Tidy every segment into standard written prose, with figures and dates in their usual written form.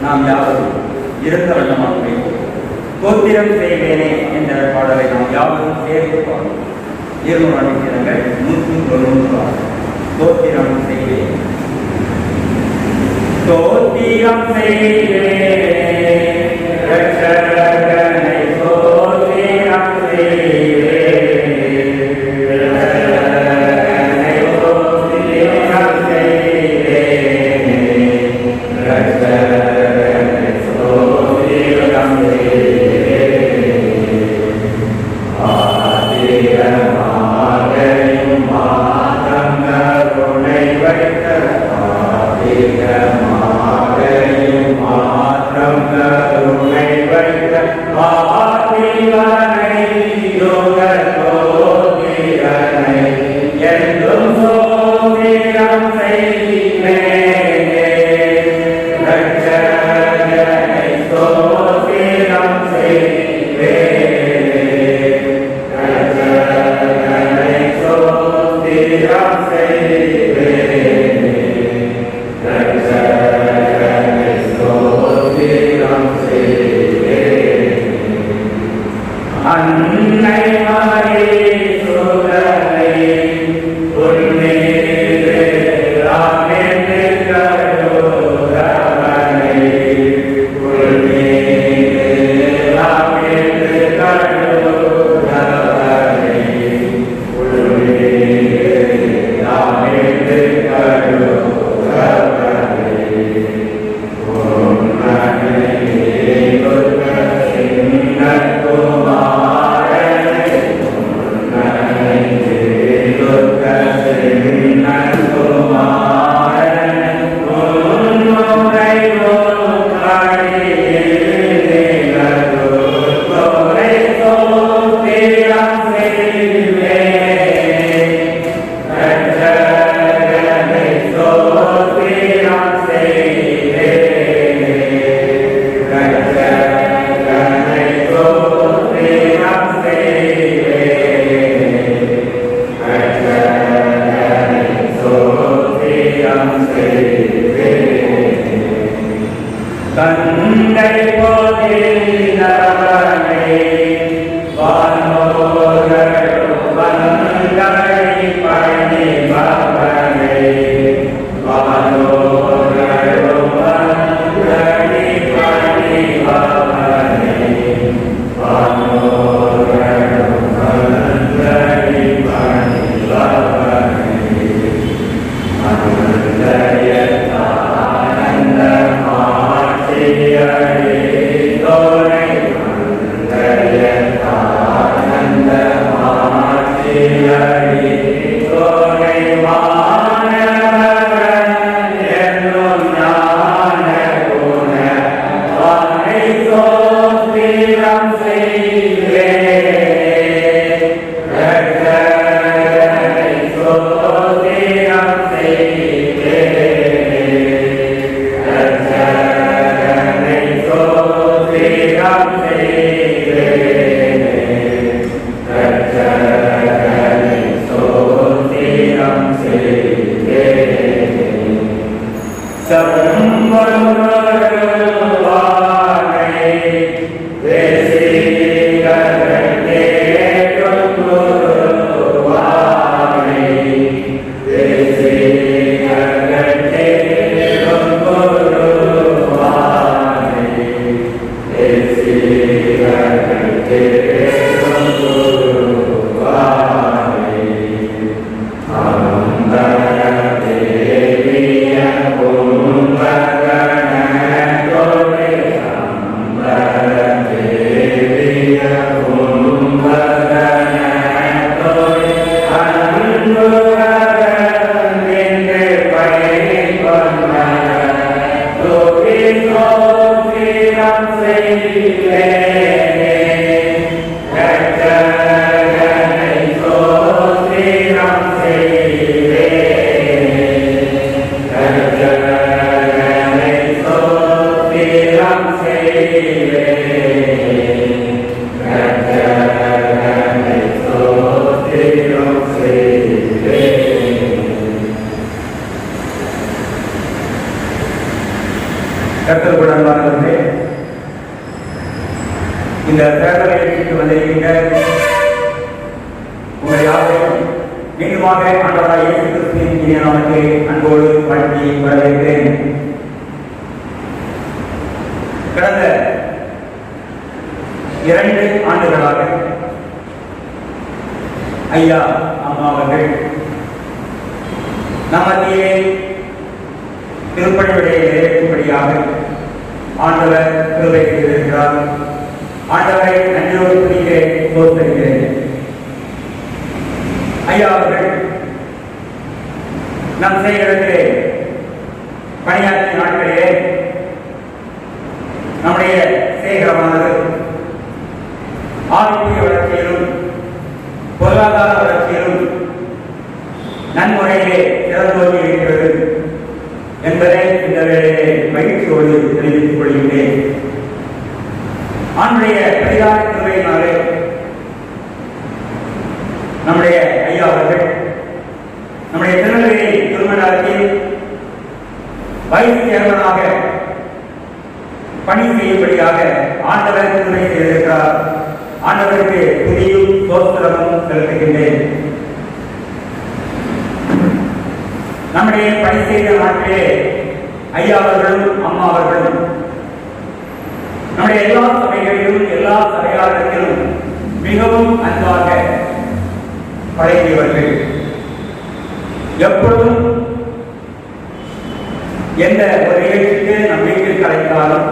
நாம் யாவரும் இருந்த வண்ணமாக தோத்திரம் செய்வேனே என்ற பாடலை நாம் யாவரும் சேர்த்து பாடும் 296 தோத்திரம் செய்வேன் தோத்திரம் செய்வேன் ரட்சகனை தோத்திரம் செய்வேன் கர்த்தருக்குள்ளானவர்களே, இந்த பேரவைக்கு வந்திருக்கின்ற உங்கள் யாரையும் மீண்டுமாக ஆண்டவராய் இயேசு கிறிஸ்துவின் இனிய நாமத்தில் அன்போடு வாழ்த்தி வரவேற்கிறேன். கடந்த 2 ஆண்டுகளாக ஐயா அம்மா அவர்கள் நம் மத்தியிலே திருப்பணியுடைய நிறைவேற்றும்படியாக ஆண்டவர் கிருபை செய்திருக்கிறார். ஆண்டவரை நன்றியோடு துதிக்கிறேன், ஸ்தோத்திரிக்கிறேன். ஐயா அவர்கள் நம் செய்கிறதிலே பணியாற்றிய நாட்களிலே நம்முடைய சேகரமானது ஆரோக்கிய வளர்ச்சியிலும் பொருளாதார வளர்ச்சியிலும் நன்முறையிலே சிறந்தோங்கி இருக்கிறது என்பதை இந்த வேளையிலே மகிழ்ச்சியோடு தெரிவித்துக் கொள்கின்றேன். ஆண்டுடைய பரிதான கிருபையினாலே நம்முடைய ஐயா அவர்கள் நம்முடைய திருநெல்வேலி திருமணத்தில் வைஸ் சேர்மனாக பணி செய்யும்படியாக ஆண்டவர் கிருபை செய்திருக்கிறார். ஆண்டவருக்கு துதியும் ஸ்தோத்திரமும் செலுத்துகின்றேன். நம்முடைய பணி செய்த நாட்டிலே ஐயா அவர்களும் அம்மா அவர்களும் நம்முடைய எல்லா சபைகளிலும் எல்லா சபையாளர்களும் மிகவும் அன்பாக பழகியவர்கள். எப்பொழுதும் எந்த ஒரு நிகழ்ச்சிக்கு நம் வீட்டில் கலைத்தாலும்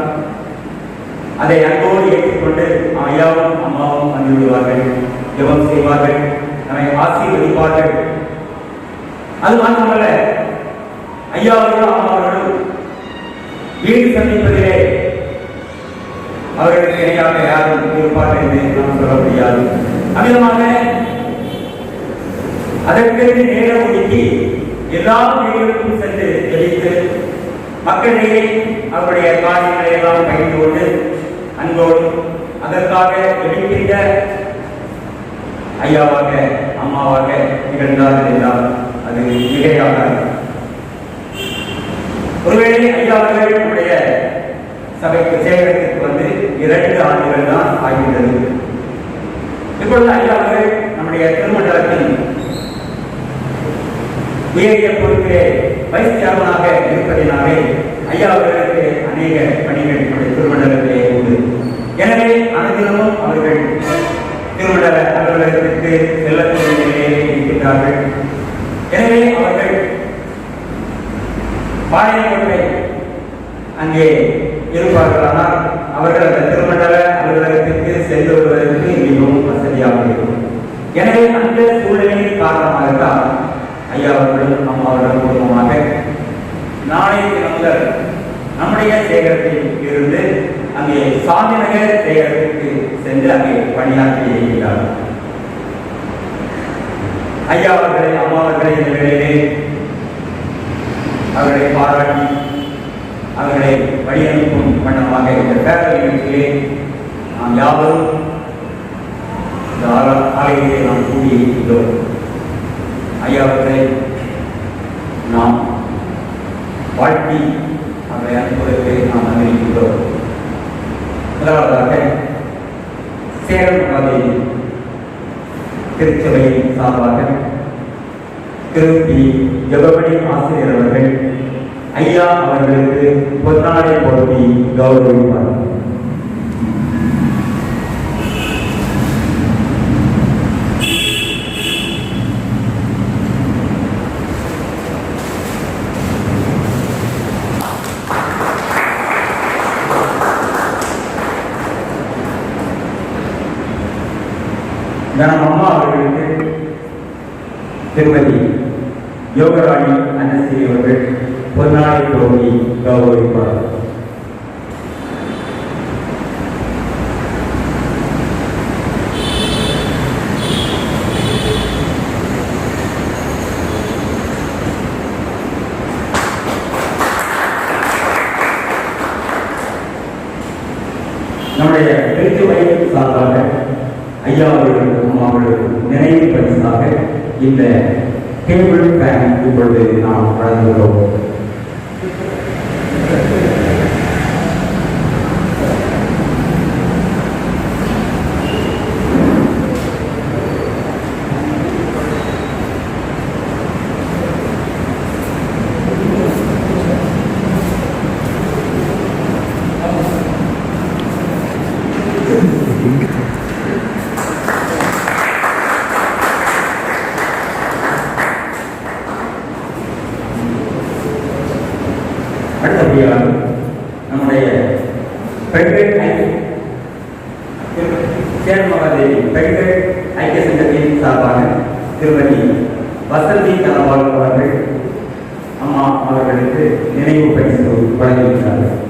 அதை அன்போடு ஏற்றுக்கொண்டு ஐயாவும் அம்மாவும் வந்து விடுவார்கள், ஜெபம் செய்வார்கள், நம்மை ஆசீர்வதிப்பார்கள். அது மட்டுமல்ல, ஐயா அவர்களும் அம்மா அவர்களும் வீடு சந்திப்பதிலே அவர்களுக்கு இணையாக யாரும் இருப்பார்கள் என்று நாம் சொல்ல முடியாது. அமிதமாக அதற்கு நேரம் ஒதுக்கி எல்லா வீடுகளுக்கும் சென்று ஜெபித்து மக்களிடையே அவருடைய காரியங்களை எல்லாம் பகிர்ந்து கொண்டு அன்போடு அதற்காக ஜெபிக்கின்ற ஐயாவாக அம்மாவாக நிகழ்ந்தார்கள் என்றால் அது மிகையாக. ஒருவேளை ஐயா அவர்கள் நம்முடைய சபைக்கு சேகரத்திற்கு வந்து 2 ஆண்டுகள் தான் ஆகின்றது. இப்பொழுது ஐயா அவர்கள் நம்முடைய திருமண்டலத்தின் உயரிய பொறுப்பிலே வைஸ் சேர்மனாக இருப்பதினாலே ஐயா அவர்களுக்கு அநேக பணிகள் நம்முடைய திருமண்டலத்திலே உண்டு. எனவே அனைத்திலும் அவர்கள் திருமண்டல அலுவலகத்திற்கு செல்லக்கூடிய நிலையிலே இருக்கின்றார்கள். எனவே அவர்கள் பாளையங்கோட்டை அங்கே இருப்பார்களானால் அவர்கள் அந்த திருமண்டல அலுவலகத்திற்கு சென்று வருவதற்கு மிகவும் வசதியாக இருக்கும். எனவே அந்த சூழ்நிலையின் காரணமாக தான் ஐயா அவர்களும் அம்மா அவர்களும் குடும்பமாக நாளை தினங்கள் நம்முடைய சேகரத்தில் இருந்து அங்கே சாந்திநகர் சேகரத்திற்கு சென்று அங்கே பணியாற்றி இருக்கிறார்கள். ஐயா அவர்களை அம்மா அவர்களை இந்த வேளையிலே அவர்களை பாராட்டி அவர்களை வழியனுப்பும் வண்ணமாக இந்த பேரவை நிகழ்ச்சியிலே நாம் யாவரும் இந்த ஆலயத்தை நாம் கூடியிருக்கின்றோம். ஐயா அவர்களை நாம் வாழ்த்தி அவரை அனுப்புவதற்கு நாம் அனுமதிக்கின்றோம். முதலாவதாக சேலம் மகாதேவி திருச்சபையின் சார்பாக திருப்பி ஜெபமணி ஆசிரியர் அவர்கள் ஐயா அவர்களுக்கு பொன்னாடை போட்டி கௌரவிப்பார். நம் அம்மா அவர்களுக்கு திருமதி யோகராணி அன்னஸ்ரீ அவர்கள் பொன்னாடை போட்டி கௌரவிப்பார். நம்முடைய எழுத்துவை சார்பாக ஐயா அவர்களுக்கும் அம்மா அவர்களுக்கும் நினைவு பரிசாக இந்த டேபிள் ஃபேன் இப்பொழுது நாம் வழங்குகிறோம். அடுத்தபடியாக நம்முடைய பெண்கள் சேர்மகாதேவி பெண்கள் ஐக்கிய சங்கத்தின் சார்பாக திருமதி வசந்தி தனபால் அவர்கள் அம்மா அவர்களுக்கு நினைவு பரிசு வழங்கியிருக்கிறார்கள்.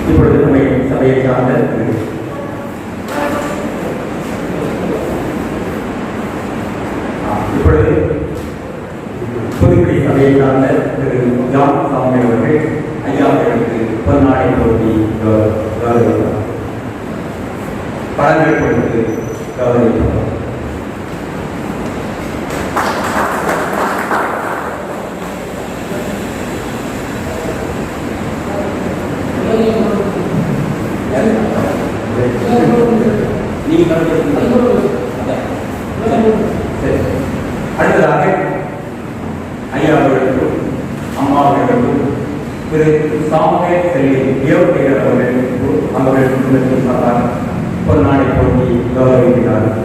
இப்பொழுது நம்மை சபையை சார்ந்த இப்பொழுது புதுக்குடி சபையை சார்ந்த திரு ஜான் சாமி அவர்கள் ஐயா அவர்களுக்கு பொன்னாடை போட்டி கௌரவித்தார். பழங்கள் கொடுத்து கௌரவித்தார். அடுத்ததாக ஐயா அவர்களுக்கும் அம்மா அவர்களுக்கும் திரு சாமுவே செல்வி தேவகையர் அவர்கள் குடும்பத்தின் சார்பாக பொன்னாடை போட்டி கௌரவிக்கிறார்கள்.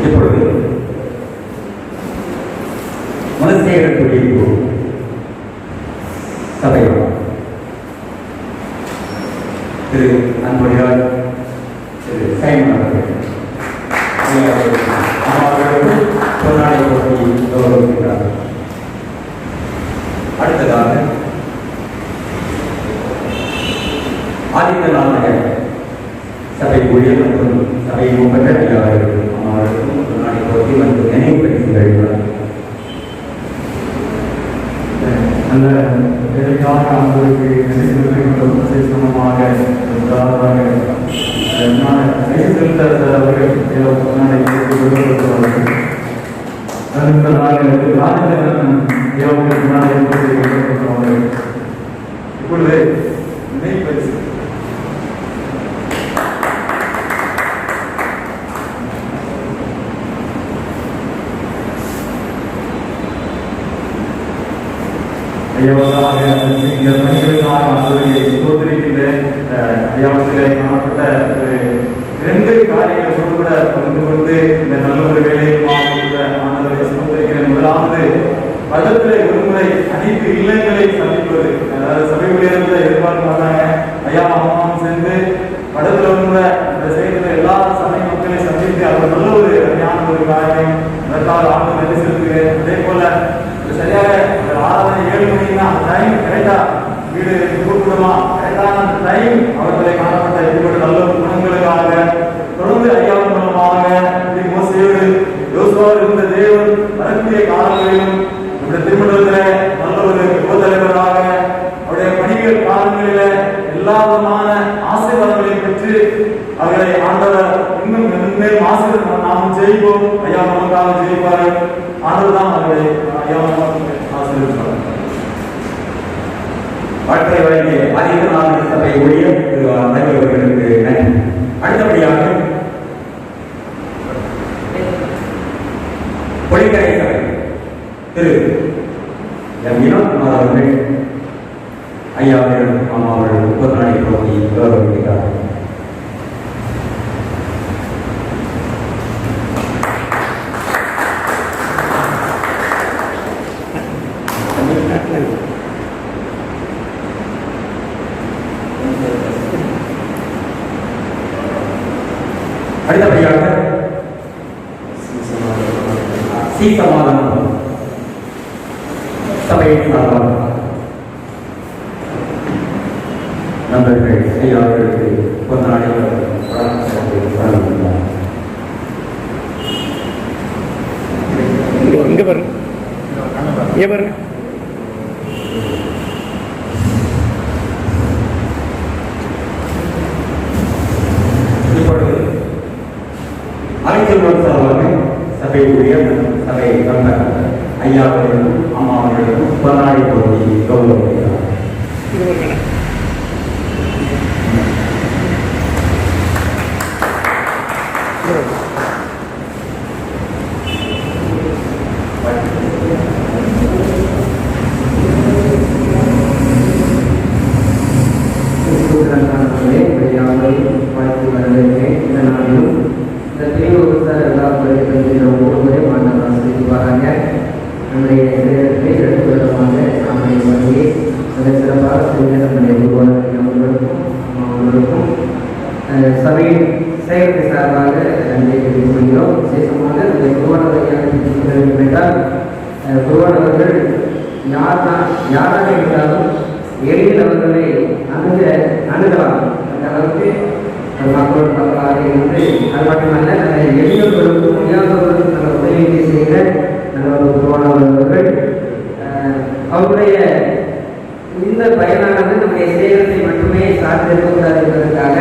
இப்பொழுது மனசேகர் குடியிருப்பு சபை திரு அன்புடையார் திரு சைமன் அவர்கள் பொன்னாடை போட்டி கௌரவிக்கிறார். அடுத்ததாக ஆதித்தநாத சபை ஊழியர் மற்றும் சபை முப்பட்ட ஐயா அவர்களுக்கும் அம்மாவர்களுக்கும் பொன்னாடை போட்டி மற்றும் நினைவு பரிசுகள் நல்ல எதிர்கால அவர்களுக்கு விசேஷமாக இப்பொழுது நினைவு பரிசு இந்த பணிகளுக்காக அவர்களை சோதரிக்கின்ற ஐயாவத்திலே காணப்பட்ட இரண்டு காரியங்கள் கூட பகிர்ந்து கொண்டு இந்த நல்ல ஒரு வேலையை ஆண்டவரை சோதரிக்கிற முதலாவது பதத்திலே ஒருமுறை அனைத்து இல்லங்களை சந்திப்பது. அதாவது சபை ஊழியர்கள் எதிர்பார்ப்பாங்க ஐயா அம்மாவும் சேர்ந்து படத்துல ஒருமுறை இந்த செய்தியில் எல்லா சமய மக்களை சந்தித்து அவர் நல்ல ஒரு அருமையான ஒரு காரியம் அதற்காக ஆண்டு நன்றி செலுத்துகிறேன். அதே போல சரியாக ஆராதனை 7 மணின்னா அந்த டைம் கரெக்டா வீடு கூப்பிடுமா கரெக்டான அந்த டைம் அவர்களை காணப்பட்ட இப்படி நல்ல குணங்களுக்காக தொடர்ந்து ஐயாவின் மூலமாக மோசையோடு யோசுவாவோடு இருந்த தேவன் வரக்கூடிய காலங்களிலும் நம்முடைய திருமணத்தில் நல்ல ஒரு யுவத்தலைவராக அவருடைய பணிகள் காலங்களில எல்லா விதமான ஆசீர்வாதங்களையும் பெற்று அவர்களை ஆண்டவர் இன்னும் மென்மேலும் ஆசீர்வாதம் நாம் ஜெயிப்போம். ஐயா நமக்காக ஜெயிப்பார்கள். ஆண்டவர் தான் அவர்களை ஐயா ஆசீர்வதிப்பார். வாழ்க்கை வழங்கிய ஆதித்தநாத சபை ஊழியர் திரு அவர்களுக்கு நன்றி. அடுத்தபடியாக பொலிக்கரை சபை திரு வினோத்குமார் அவர்கள் ஐயா அவர்கள் அம்மா அவர்கள் 30 நாளை போட்டி கௌரவிக்கிறார்கள். சமாதானம் சபையின் சார்பாக நண்பர்கள் ஐயாவர்களுக்கு பொன்னாடி வழங்குகிறார். இங்க பாருங்க, இங்க பாருங்க. இப்பொழுது அனைத்து சார்பாக சபை ஊழியர் சபை தொண்டர் ஐயாவர்களுக்கும் அம்மாவர்களுக்கும் பொன்னாடி போட்டி கௌரவிக்கிறார். சபையின் செயற்கை சார்பாக நன்றி தெரிவித்துக்கொள்கிறோம். விசேஷமாக இந்த குருவானவர்கள் என்றால் குருவானவர்கள் யாராக இருந்தாலும் எளிதில் அவர்களை அணுகலாம். அந்த அளவுக்கு மக்களோட மக்களாக இருந்து அது மட்டுமல்ல எளியவர்களுக்கு முடியாதவர்களுக்கு நல்ல உதவியை செய்கிற நல்ல ஒரு குருவானவர்கள் அவருடைய இந்த பயனானது நம்முடைய சேகரத்தை மட்டுமே சார்ந்திருக்கக்கூடாது என்பதற்காக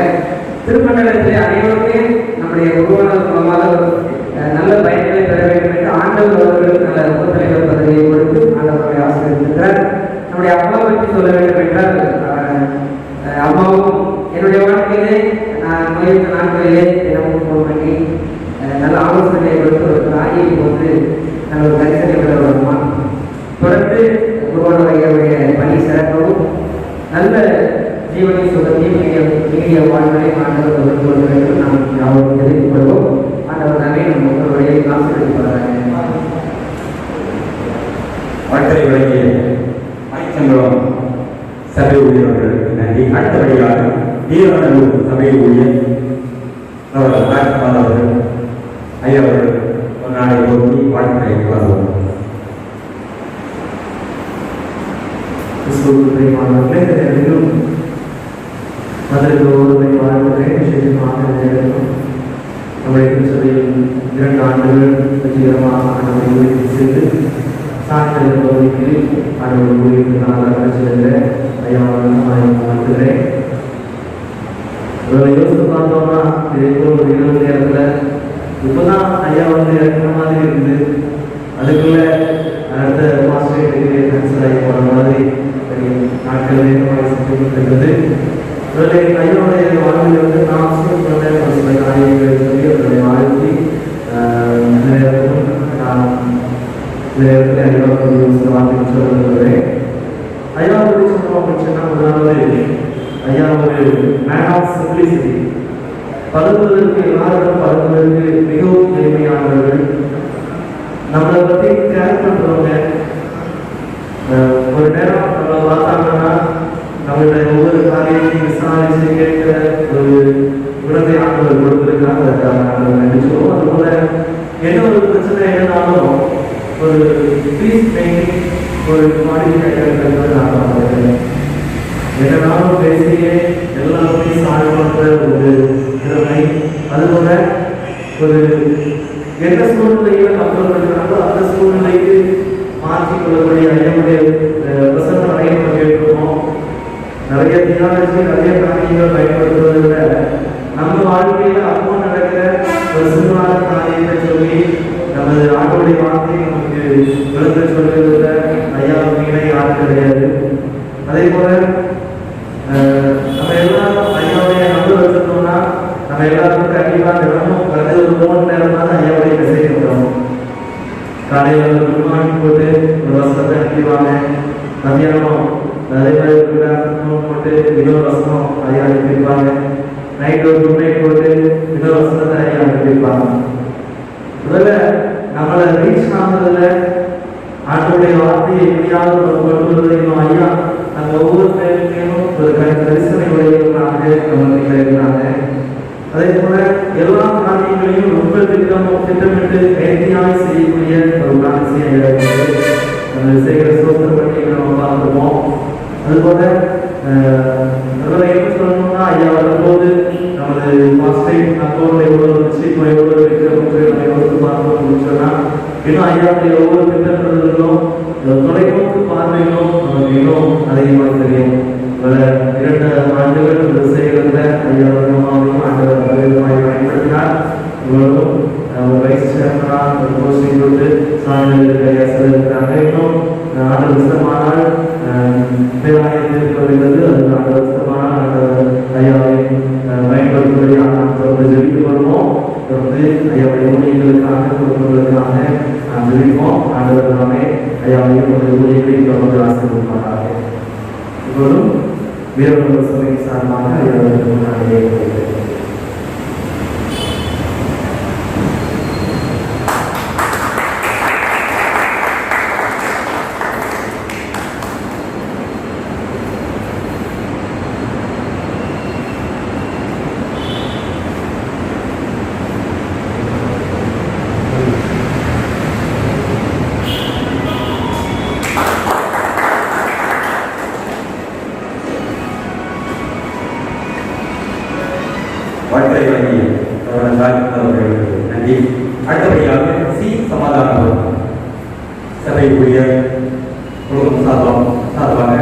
திருமண்டலத்தில் அனைவருமே நம்முடைய குருவானவர் மூலமாக நல்ல பயன்களை பெற வேண்டும் என்று ஆண்டவர் அவர்களுக்கு நல்ல உபத்தலைவர் பதவியை கொடுத்து ஆண்டவருடைய ஆசிரியர். நம்முடைய அப்பா பற்றி சொல்ல வேண்டும் என்றால் அம்மாவும் என்னுடைய வாழ்க்கையிலே நான் முயற்சி நாட்களிலே தினமும் ஃபோன் பண்ணி நல்ல ஆலோசனையை கொடுத்து ஒரு தாயை போட்டு நல்ல ஒரு கரிசனை பெற வருமா தொடர்ந்து குருவானவர் ஐயாவுடைய பணி சிறக்கவும் நல்ல ஜீவனை சுகத்தையும் மீடிய வாழ்களை ஆண்டவர் கொடுக்க வேண்டும். நாம் யாரும் தெரிந்து கொள்வோம். ஆண்டவர் தானே நம் மக்களுடைய ஆசீர்வதிப்பார்கள். வாழ்க்கை வழங்கிய ஐச்சங்கரம் சபை ஊழியர்களுக்கு நன்றி. அடுத்தபடியாக வீரநல்லூர் சபை ஊழியர் அவர்கள் ஐயா அவர்கள் ஒரு நாளை போட்டி வாழ்க்கை வருவோம். அதற்கு ஒருமை வாழ்வதை நிச்சயமாக நிறைவேறும். நம்முடைய திருச்சபையில் 2 ஆண்டுகள் வெற்றிகரமாக ஆண்டவரை செய்து சாட்சியர் பகுதிக்கு ஆண்டவர் ஊழியருக்கு நாளாக செல்ல ஐயாவர்களும் வாழ்த்துகிறேன். யோசித்து பார்த்தோம்னா இதே போல் ஒரு 20 நேரத்தில் இப்போதான் ஐயா வந்து இறக்குற மாதிரி இருக்குது. அதுக்குள்ள அடுத்த மாஸ்டர் டிகிரி ட்ரான்ஸ்ஃபர் ஆகி போகிற மாதிரி நாட்கள் நேரமாக செஞ்சுருக்கிறது. ஐயாவுடைய வாழ்வில் வந்து நான் சொல்ல ஒரு சில காரியங்களை சொல்லி அவர்களை வாழ்த்தி வார்த்தை சொல்லுகிறேன். ஐயா பற்றி சொல்லணும் அப்படின்னு சொன்னால் முதலாவது ஐயா ஒரு மேன் ஆஃப் சிம்பிளிசிட்டி. பழகுவதற்கு எல்லாரும் பழகுவதற்கு மிகவும் எளிமையானவர்கள். நம்மளை பற்றி கேர் பண்ணுறவங்க. ஒரு நேரம் நம்ம பார்த்தாங்கன்னா நம்மளுடைய ஒவ்வொரு காரியத்தையும் விசாரிச்சு கேட்கிற ஒரு குணத்தை ஆண்டவர் கொடுத்திருக்காங்க. அதற்காக நினைச்சோம். அதுபோல என்ன ஒரு பிரச்சனை என்னன்னாலும் ஒரு பீஸ் மேக்கிங் ஒரு மாடிஃபிகேஷன் நான் பார்க்கிறேன். என்னன்னாலும் பேசியே எல்லாருமே சால்வ் பண்ற ஒரு திறமை. அதுபோல ஒரு என்ன சூழ்நிலையில மக்கள் இருக்கிறாங்களோ அந்த சூழ்நிலைக்கு மாற்றிக்கொள்ளக்கூடிய ஐயமுடைய வசன வரையும் கேட்டிருக்கோம். நிறைய தியாலஜி நிறைய காரியங்கள் பயன்படுத்துவதை விட நம்ம வாழ்க்கையில அப்போ நடக்கிற ஒரு சிறுவான காரியத்தை சொல்லி நமது ஆண்டோடைய வார்த்தையை நமக்கு விளக்க சொல்லுவதில் ஐயா மீனை யாரும் கிடையாது. அதே போல நம்ம எல்லாரும் ஐயாவுடைய நம்பர் வச்சிருந்தோம்னா நம்ம எல்லாருக்கும் கண்டிப்பா தினமும் குறைஞ்ச ஒரு 3 நேரம் தான் ஐயாவுடைய மெசேஜ் வரும். காலையில் ஒரு குட் மார்னிங் போட்டு ஒரு வசனத்தை அனுப்பிடுவாங்க. மத்தியானம் அதே மாதிரி போட்டு இன்னொரு வசனம் ஐயா அனுப்பியிருப்பாங்க. நைட் ஒரு குட் நைட் போட்டு இன்னொரு வசனத்தை ஐயா அனுப்பியிருப்பாங்க. முதல்ல நம்மளை ரீச் ஆனதுல ஆண்டோடைய வார்த்தையை எப்படியாவது கொண்டு வருவதையும் ஐயா நம்ம ஒவ்வொரு பேருக்கையும் ஒரு கரிசனை உடையவர்களாக நம்ம இருக்கிறாங்க. அதே போல எல்லா காரியங்களையும் ரொம்ப திட்டமிட்டு நேர்த்தியாக செய்யக்கூடிய பெரிய ஒரு விஷயம் அந்த செய்கிற சோதனை பற்றி நம்ம பார்த்துருப்போம். அதுபோல என்ன சொல்லணும்னா ஐயா வரும்போது நமது ஃபர்ஸ்ட் டைம் அக்கௌண்ட் எவ்வளோ வச்சு இப்போ எவ்வளோ இருக்கிறவங்க நம்ம எவ்வளோ பார்க்கணும்னு சொன்னால் இன்னும் ஐயாவுடைய ஒவ்வொரு திட்டங்களும் தொலைநோக்கு பார்வைகளும் நமக்கு இன்னும் அதிகமாக தெரியும். பல 2 ஆண்டுகள் செய்கிறத ஐயா வருமாவையும் ஆண்டவர் பலவிதமாக பயன்படுத்தினார். இவர்களும் வைஸ் சேர்மனாக ஒரு போஸ்டிங் கொடுத்து சாதனைகளுக்கு ஐயா செல்லிருக்கிறாங்க. இன்னும் ஆண்டு வருஷமானால் பேராயத்திருக்கிறது அது ஆண்டு வருஷமானால் ஐயாவை பயன்படுத்துவதையாக நாம் தொடர்ந்து ஜெபித்து வருவோம். தொடர்ந்து ஐயாவுடைய ஊழியர்களுக்காக குடும்பங்களுக்காக நாம் ஜெபிப்போம். ஆண்டவர் நாமே ஐயாவையும் ஒரு ஊழியர்களை தொடர்ந்து ஆசீர்வதிப்பாராக. இப்போதும் வீரர்கள் சபை சார்பாக ஐயாவுக்கு முன்னாடியே வாழ்க்கை வழங்கி அவர்களுக்கு நன்றி. அடுத்தபடியாக சி சமாதானம் சபை ஊழியர் குடும்பம் சார்பாக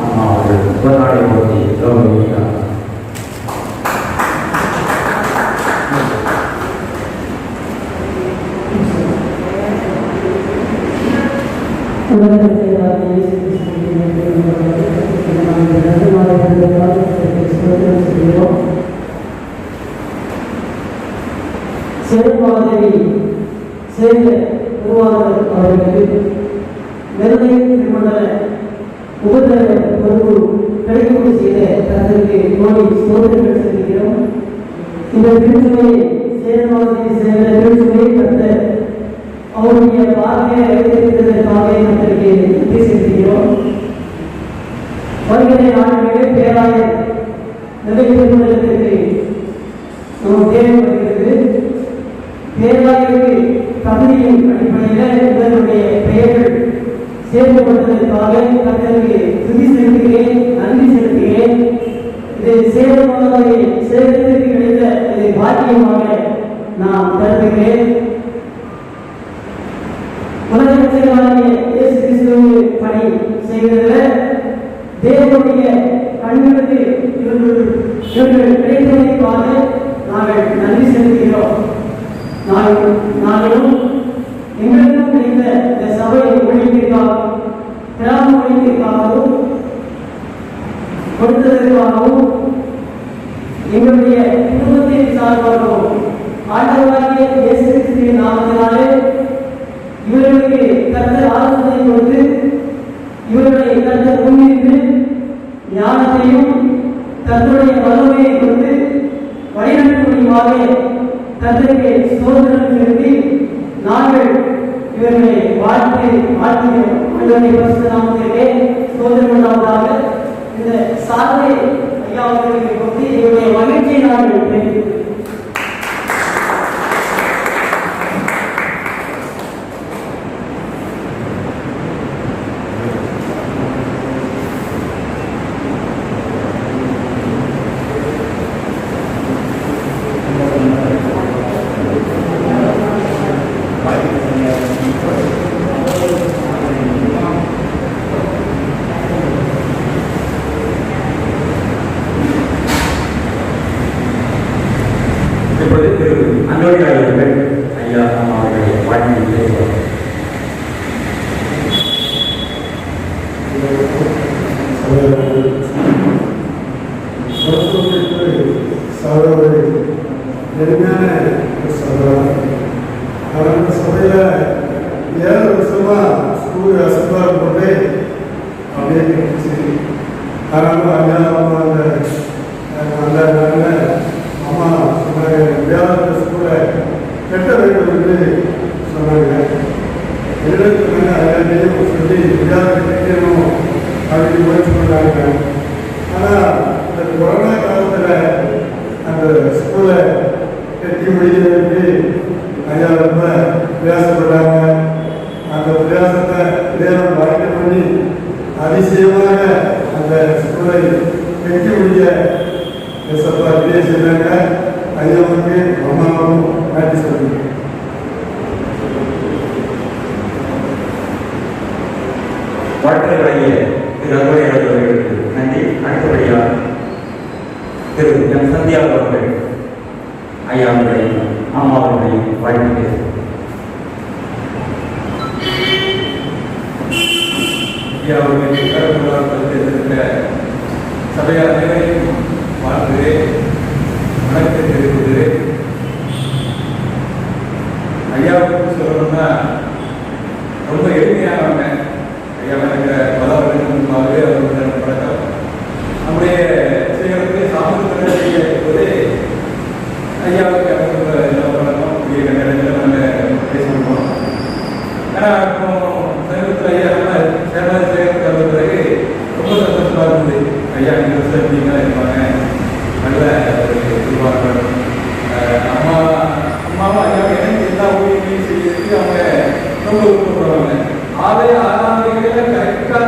அம்மா அவர்கள் உபநாடை போட்டி கௌரவிக்கிறார். செயல்பாதை செய்த உருவாளர் அவர்களுக்கு நெல்லை திருமண உபதர பொறுப்பு கிடைக்கும் செய்த தங்களுக்கு கோடி சோதனைகள் செல்கிறோம். இந்த திருச்சுவையை செயல்பாதை செய்த திருச்சுவையை கத்த அவருடைய பார்வையை வைத்திருப்பதற்காக தங்களுக்கு நன்றி செலுத்துகிறோம். வருகிற நாட்களிலே பேராயர் நெல்லை திருமணத்திற்கு நாம் தேவைப்படுகிறது. பேராயருக்கு தகுதியின் அடிப்படையில் இவருடைய பெயர்கள் சேர்க்கப்பட்டதற்காக தங்களுக்கு துதி செலுத்துகிறேன், நன்றி செலுத்துகிறேன். இது சேதமானதை சேதத்திற்கு கிடைத்த இதை பாக்கியமாக நான் கருதுகிறேன். உலக ரட்சகராகிய இயேசு கிறிஸ்துவுக்கு பணி செய்வதில் தேவனுடைய கண்களுக்கு இவர்கள் கிடைத்ததற்காக நாங்கள் நன்றி செலுத்துகிறோம். நாங்களும் எங்களுக்கும் கிடைத்த இந்த சபை ஊழியத்திற்காகவும் கிராம ஊழியத்திற்காகவும் கொடுத்ததற்காகவும் எங்களுடைய குடும்பத்தின் சார்பாகவும் ஆண்டவராகிய இயேசு கிறிஸ்துவின் நாமத்தினாலே இவர்களுக்கு கர்த்தர் ஆலோசனை கொடுத்து இவர்களை கர்த்தர் முன்னின்று ஞானத்தையும் தன்னுடைய வல்லமையை கொடுத்து வழிநடத்துவதாக கர்த்தருக்கு சோதனை செலுத்தி நாங்கள் இவர்களை வாழ்த்துகிறோம். நாமத்திலே சோதனை உண்டாவதாக. இந்த சாதனை ஐயா அவர்களுக்கு கொடுத்து இவருடைய மகிழ்ச்சியை நாங்கள் தெரிவிக்கிறோம். அந்த ஸ்கூலை கட்டி முடிக்கிறதுக்கு ஐயா ரொம்ப பிரயாசப்பட்டாங்க. அந்த பிரயாசத்தை தேவன் வாழ்க்கை பண்ணி அதிசயமாக அந்த ஸ்கூலை வெற்றி முடிய இதே செய்தாங்க. ஐயாவுக்கு அம்மாவும் நன்றி சொல்லுங்க. வாழ்க்கை வழங்கிய திரு அன்புரையாளர்களுக்கு நன்றி. அடுத்தபடியாக திரு எம் சந்தியா அவர்கள் ஐயா அவர்களையும் அம்மா அவர்களையும் வாழ்த்து பேசுகிறார். அவர்களுக்கு கருத்துள்ள சபையார் அனைவரையும் வாழ்த்துகிறேன், வணக்கத்தை தெரிவிக்கிறேன். ஐயாவுக்கு சொல்லணும்னா ரொம்ப எளிமையானவங்க. ஐயா இருக்கிற பல வருடங்களுக்கு முன்பாகவே அவர்களுடன் பழக்கம். நம்முடைய சேகரத்தை சாப்பிட்டு செய்யப்படுவது ஐயாவுக்கு எல்லா பழக்கம் புதிய நேரத்தில் நாங்கள் பேசணும். ஆனால் இப்போ சமீபத்தில் ஐயா நம்ம சேகரத்தை வந்த பிறகு ரொம்ப சந்தோஷமாக இருந்தது. ஐயா நீங்கள் விசாரிப்பீங்களா இருப்பாங்க, நல்ல ஒரு எதிர்பார்ப்பு. அம்மாவும் ஐயாவும் எனக்கு எல்லா ஊழியர்களையும் செய்யறதுக்கு அவங்க ரொம்ப விருப்பப்படுவாங்க. 6ஆம் தேதியில கரெக்டாக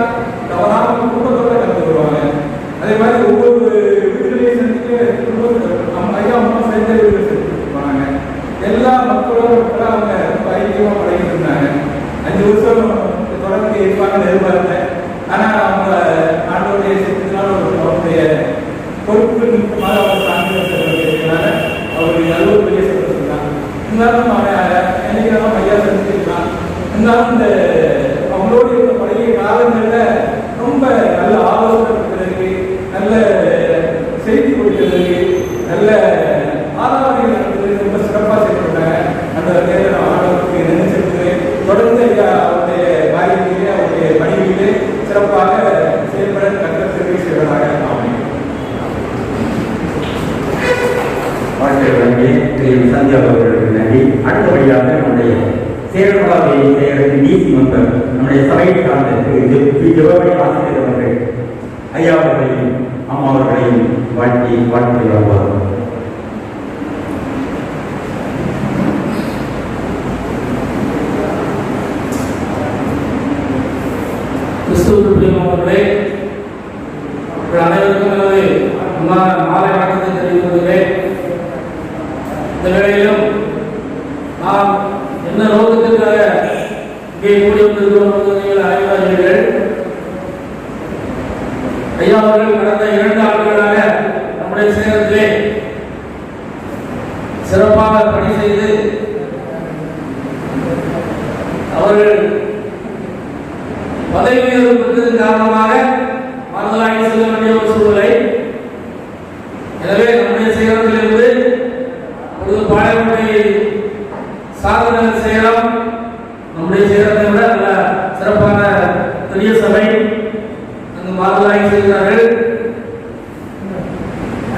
தவறாமல் குடும்பத்தோட கலந்து வருவாங்க. அதே மாதிரி ஒவ்வொரு வீடுகளையும் செஞ்சுட்டு ஐயா அம்மா சேர்ந்த வீடுகள் செஞ்சுட்டு போனாங்க. எல்லா மக்களோட அவங்க ரொம்ப ஐக்கியமாக பழகிட்டு இருந்தாங்க. 5 வருஷம் தொடர்ந்து இருப்பாங்கன்னு எதிர்பார்த்தேன். ஆனால் அவங்க நாட்டோடைய சித்தினால அவருடைய பொறுப்புகள் நிமித்தமாக அவர் சான்றிதழ் அவருடைய நல்ல பெரிய சந்தோஷம் தான். இருந்தாலும் என்னைக்கு ஐயா செஞ்சுக்கலாம். இருந்தாலும் இந்த அவங்களோடு இருந்த பழைய காலங்களில் ரொம்ப நல்ல ஆலோசனை கொடுக்கிறதுக்கு, நல்ல செய்தி கொடுக்கிறதுக்கு, நல்ல ஆராதனை நடத்துறதுக்கு ரொம்ப சிறப்பாக செயல்பட்டாங்க. அந்த நேரத்தில் நான் ஆண்டவருக்கு நினைச்சிருக்கிறேன். தொடர்ந்து ஐயா அவருடைய காரியத்திலே அவருடைய பணிகளிலே சிறப்பாக செயல்பட கருத்து செய்வதாக அமையும். வாழ்க்கை வழங்கிய திரு சந்தியா அவர்களுக்கு நன்றி. அடுத்தபடியாக நம்முடைய சேரன்பாவை சேகரத்தின் டிசி மெம்பர் நம்முடைய சபையை சார்ந்த திரு ஜெகோபடி ஆசிரியர் அவர்கள் ஐயா அவர்களையும் அம்மா அவர்களையும் வாழ்த்து வருவார்கள். கிறிஸ்துவர்களே, அனைவருக்கும் எனது மாலை வணக்கத்தை தெரிவித்துள்ளேன். இந்த வேளையிலும் நாம் என்ன நோக்கத்திற்காக இங்கே கூடி வந்திருக்கிறோம் நீங்கள் அறிவார்கள். ஐயா அவர்கள் கடந்த 2 ஆண்டுகளாக நம்முடைய சேகரத்திலே சிறப்பாக பணி செய்து அவர்கள் பதவி உயர்வு பெற்றதன் காரணமாக மறுதலாகி செல்ல வேண்டிய ஒரு சூழ்நிலை. எனவே நம்முடைய சேகரத்திலிருந்து ஒரு பாளையமுறை சாதனை சேகரம் நம்முடைய சேகரத்தை விட நல்ல சிறப்பான பெரிய சபை அங்கு மறுதலாகி செல்கிறார்கள்.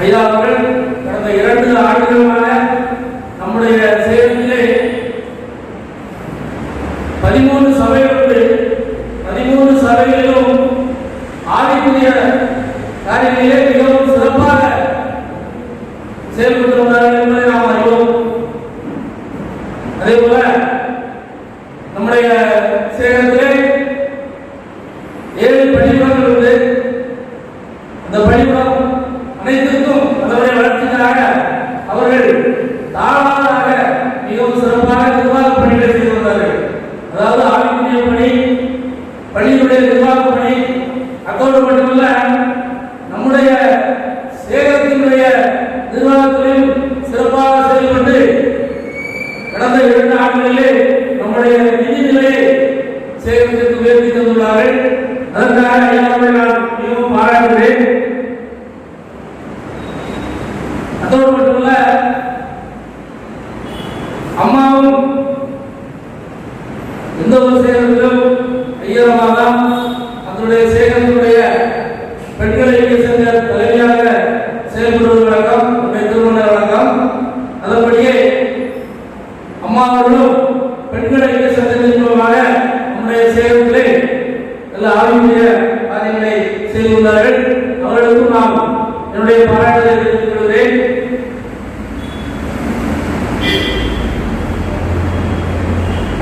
ஐயா அவர்கள் கடந்த 2 ஆண்டுகளாக நம்முடைய சேகரத்திலே 13 சபைகளுக்கு 13 சபைகளிலும் ஆதிக்குரிய காரியங்களிலே மிகவும் சிறப்பாக செயல்பட்டு வந்தார்கள் என்பதை நாம் அறிவோம். அதே போல நம்முடைய சேகரத்திலே 7 பள்ளிக்கூடங்கள் உண்டு. அந்த பள்ளிக்கூடம் அனைத்திற்கும் அதனுடைய வளர்ச்சிக்காக அவர்கள் தாராளமாக மிகவும் சிறப்பாக நிர்வாக பணிகளை செய்து வந்தார்கள். அதாவது ஆவிக்குரிய பணி, பள்ளியுடைய நிர்வாக பணி, அத்தோடு மட்டுமல்ல நம்முடைய சேகரத்தினுடைய நிர்வாகத்திலும் சிறப்பாக செயல்பட்டு கடந்த 2 ஆண்டுகளிலே நம்முடைய நிதி நிலையை சேகரத்திற்கு உயர்த்தி தந்துள்ளார்கள். அதற்காக ஐயாவை நான் மிகவும் பாராட்டுகிறேன். அதோடு மட்டுமல்ல அம்மாவும் எந்த ஒரு சேகரத்திலும் ஐயரமாக அதனுடைய சேகரத்தினுடைய பெண்களை சென்ற தலைமையாக செயல்படுவது வழக்கம், நம்முடைய திருமண வழக்கம். அதன்படியே அம்மா அவர்களும் பெண்களை சந்தத்தின் மூலமாக நம்முடைய சேகரத்திலே நல்ல ஆவியுடைய காரியங்களை செய்துள்ளார்கள். அவர்களுக்கும் நாம் என்னுடைய பாராட்டுதலை தெரிவித்துக் கொள்கிறேன்.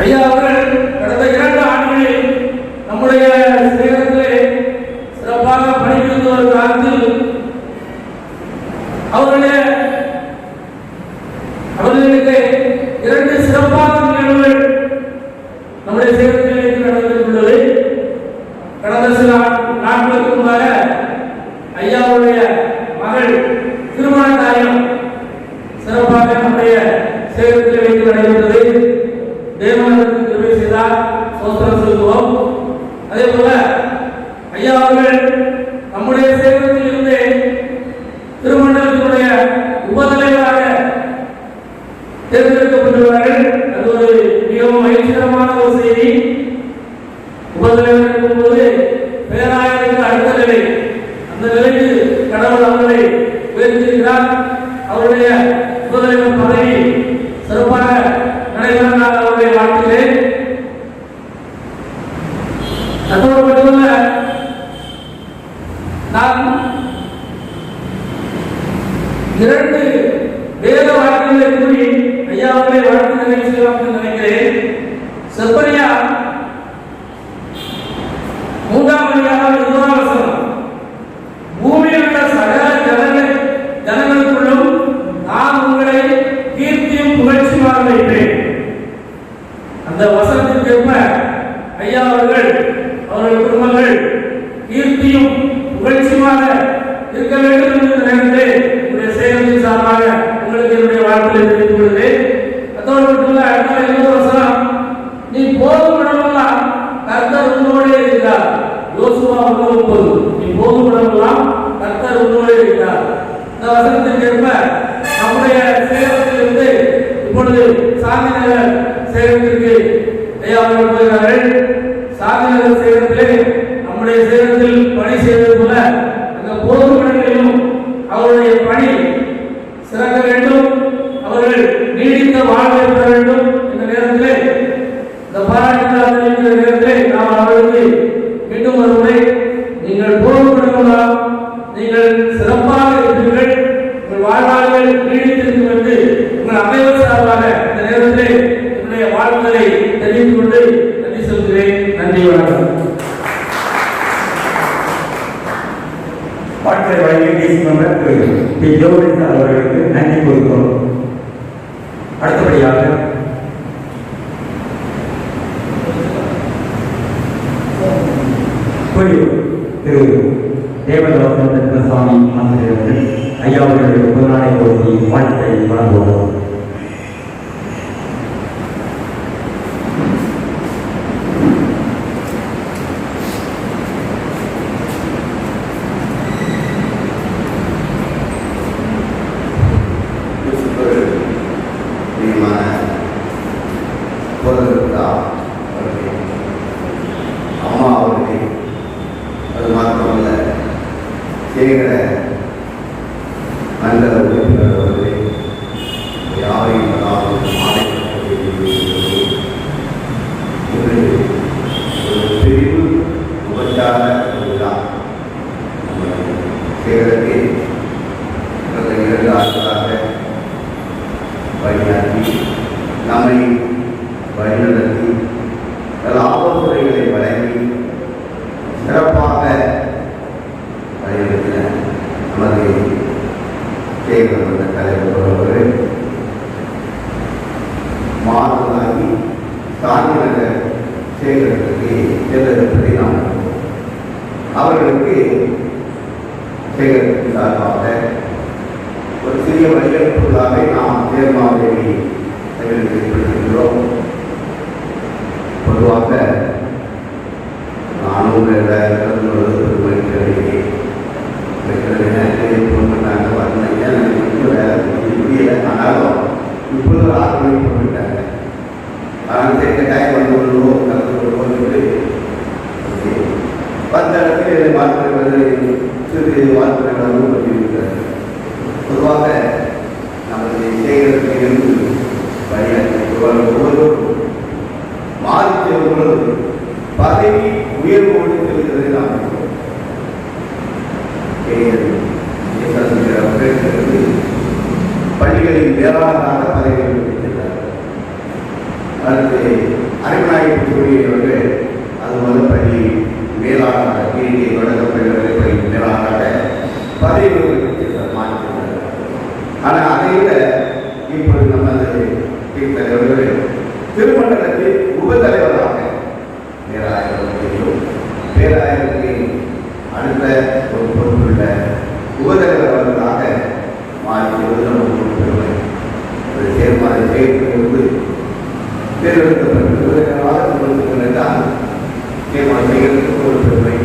ஐயா அவர்கள் கடந்த 2 ஆண்டுகளில் நம்முடைய சேலத்திலே சிறப்பாக பணிபுரிந்து வரும் காலத்தில் அவர்களுக்கு 2 சிறப்பான நிகழ்வுகள் நம்முடைய சேலத்தில் நடந்துள்ளது. கடந்த சில நாட்களுக்கு முன்பாக ஐயாவுடைய மகள் திருமண காரியம் சிறப்பாக நம்முடைய சேலத்தில் வைத்து நடைபெற்றது. தேவனுக்கு கிருபை செய்தார், சோத்திரம் செலுத்துவோம். அதே போல ஐயா அவர்கள் நம்முடைய சேலத்தில் இருந்து திருமண்டலத்தினுடைய உபதலைவராக தேர்ந்தெடுக்கப்பட்டுள்ளார்கள். அது ஒரு மிகவும் மகிழ்ச்சிகரமான ஒரு செய்தி. உபதலைவர் இருக்கும்போது பேராயருக்கு அடுத்த நிலை, அந்த நிலைக்கு கடவுள் அவர்களை உயர்த்தியிருக்கிறார். அவருடைய உபதலைவர் பதவி சிறப்பாக நடைபெற நான் அவருடைய வாழ்க்கையிலே அதோடு மட்டுமல்ல, நான் 2 வேத வாக்கியங்களை கூறி ஐயா அவர்களை வாழ்த்து நிறைவு செய்யலாம் என்று நினைக்கிறேன். செப்பனியா 3ஆம் அதிகாரம் 20ஆம் வசனம், பூமியில் உள்ள சகல ஜனங்களுக்குள்ளும் நான் உங்களை கீர்த்தியும் புகழ்ச்சியுமாக வைப்பேன். அந்த வசனத்திற்கேற்ப ஐயா அவர்கள் அவர்கள் குடும்பங்கள் கீர்த்தியும் புகழ்ச்சியுமாக இருக்க வேண்டும் என்று நினைத்து என்னுடைய சேகரின் சார்பாக உங்களுக்கு என்னுடைய வாழ்க்கையை தெரிவித்துக் கொள்கிறேன். அதோடு மட்டுமல்ல, அடுத்த 20 வசனம், நீ போகும் இடமெல்லாம் கர்த்தர் உன்னோடே இருக்கிறார். யோசுவா 1:30, நீ போகும் இடமெல்லாம் கர்த்தர் உன்னோடே இருக்கிறார். இந்த வசனத்திற்கேற்ப நம்முடைய சேகரத்திலிருந்து இப்பொழுது சாந்திநகர் சேகரத்திற்கு ஐயா அவர்கள் போகிறார்கள். சாந்திநகர் சேகரத்திலே நம்முடைய சேகரத்தில் பணி செய்வது போல அங்க போகும் இடங்களிலும் அவருடைய பணி சிறக்க வேண்டும், அவர்கள் நீடித்த வாழ்வை பெற வேண்டும். இந்த நேரத்திலே இந்த பாராட்டு நேரத்திலே நாம் அவர்களுக்கு மீண்டும் ஒரு முறை நீங்கள் போகும் இடமெல்லாம் நீங்கள் சிறப்பாக இருப்பீர்கள், உங்கள் வாழ்நாள்கள் நீடித்திருக்கும் என்று உங்கள் அமைவர் சார்பாக இந்த நேரத்திலே என்னுடைய வாழ்த்துக்களை தெரிவித்துக் கொண்டு நன்றி சொல்கிறேன். நன்றி, வணக்கம். வாழ்க்கை வழங்கிய டிசி மெம்பர் பி. ஜோகேஷ் அவர்களுக்கு நன்றி கூறுகிறோம். அடுத்தபடியாக திரு தேவதாசன் ரத்னசாமி ஆசிரியர்கள் ஐயா அவர்களுடைய புதுநாளை போட்டி வாழ்த்தை வழங்குவோம். அம்மா அவர்களே, அது மாத்திரமல்ல சேகர மண்டல உறுப்பினர் அவர்களே, யாரையும் மாலை ஒரு பிரிவு உபச்சார விழா சேகரத்தில் கடந்த 2 ஆண்டுகளாக பணியாற்றி நம்மை வழிநடத்தி பல ஆலோசனைகளை வழங்கி சிறப்பாக வழிநடத்தின நமது சேகர தலைவர் அவர்கள் மாதமாகி சாந்திநகர் சேகரத்துக்கு தேர்ந்தெடுப்பதை நாம் அவர்களுக்கு சேகரத்தின் சார்பாக ஒரு சிறிய வழியனுப்புள்ளாக நாம் தேர்மாதேவி ஏற்படுத்துகின்றோம். பொதுவாக நானும் போட்டாங்க வரலைங்க, முடியல. ஆனாலும் இப்பொழுது 6 மணிக்கு போட்டுட்டாங்க. ஆனால் சேர்க்க டைம் வந்து கலந்து சொல்லி பந்த இடத்துல மாற்றுறது சிறு மாற்றுறதும் பற்றியிருக்கிறார்கள். பொதுவாக நமது சேகரத்திலிருந்து பணியாற்றி ஒவ்வொருவரும் மாறிச்சவர்களும் பதவி உயர்வோடு செல்கிறது. நாம் பள்ளிகளில் வேளாண் பதவிகள் பெற்றிருக்கிறார்கள். அடுத்து அரங்கநாயகி சூரியவர்கள் அது முதல் பள்ளி மேலாளராக கீழே தொடக்கப்பள்ளி மேலாளராக பதவி மாற்றினார். ஆனால் அதை விட இப்போது நமது தீர்த்தவர்கள் திருமண்டலத்தில் உபதலைவராக பேராயிரம் பேராயிரத்தை அடுத்த ஒரு பொறுப்புள்ள உபதலைவர்களாக மாறிவிடுவது நமக்கு பெருமை. ஒரு சேர்மாதை செய்யப்படுவது தேர்ந்தெடுக்கப்பட்ட என்றால் தீர்மானம் செய்கிறதுக்கு ஒரு பெருமை,